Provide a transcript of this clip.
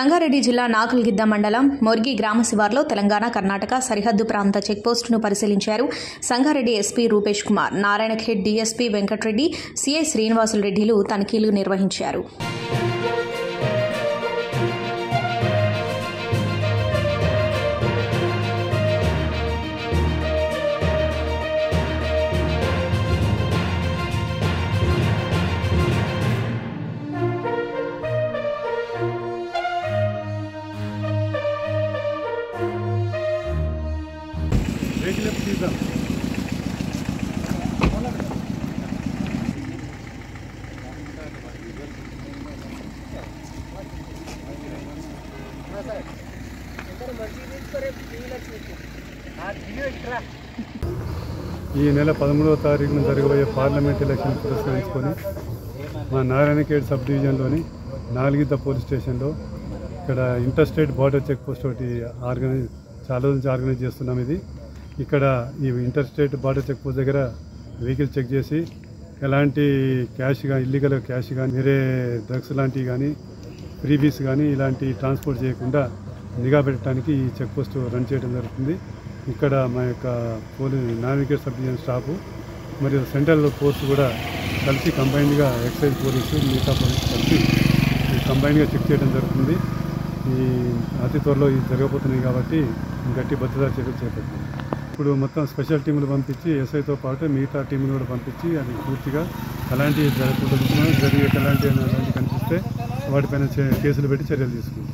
సంగారెడ్డి జిల్లా నాగుల్గిద్ద మండలం మొర్గి గ్రామ శివార్లో తెలంగాణ కర్ణాటక సరిహద్దు ప్రాంత చెక్పోస్టును పరిశీలించారు. Sangareddy SP Rupesh Kumar, Narayankhed DSP Venkatreddy, CI Srinivasulu రెడ్డిలు తనిఖీలు నిర్వహించారు. ఈ నెల 13వ తారీఖున జరగబోయే పార్లమెంట్ ఎలక్షన్ పురస్కరించుకొని మా నారాయణఖేడ్ సబ్ డివిజన్లోని నాలుగిద్ద పోలీస్ స్టేషన్లో ఇక్కడ inter state border check post ఒకటి చాలా నుంచి ఆర్గనైజ్ చేస్తున్నాం. ఇక్కడ ఈ inter state border check post దగ్గర వెహికల్ చెక్ చేసి ఎలాంటి క్యాష్ కానీ, ఇల్లీగల్ క్యాష్ కానీ, వేరే డ్రగ్స్ లాంటివి కానీ, ఫ్రీబీస్ కానీ ఇలాంటి ట్రాన్స్పోర్ట్ చేయకుండా నిఘా పెట్టడానికి ఈ చెక్ పోస్ట్ రన్ చేయడం జరుగుతుంది. ఇక్కడ మా యొక్క నారాయణఖేడ్ సబ్ డివిజన్ స్టాఫ్ మరియు సెంట్రల్ ఫోర్స్ కూడా కలిసి కంబైన్డ్గా ఎక్సైజ్ పోలీసు, మిగతా పోలీసు కలిసి కంబైన్డ్గా చెక్ చేయడం జరుగుతుంది. ఈ అతి త్వరలో ఇది జరగబోతున్నాయి కాబట్టి గట్టి భద్రతా చర్యలు చేపట్టింది. ఇప్పుడు మొత్తం స్పెషల్ టీములు పంపించి ఎస్ఐతో పాటు మిగతా టీములు కూడా పంపించి అది పూర్తిగా అలాంటివి జరగకుండా జరిగే అలాంటివి కనిపిస్తే వాటిపైన కేసులు పెట్టి చర్యలు తీసుకుంటాం.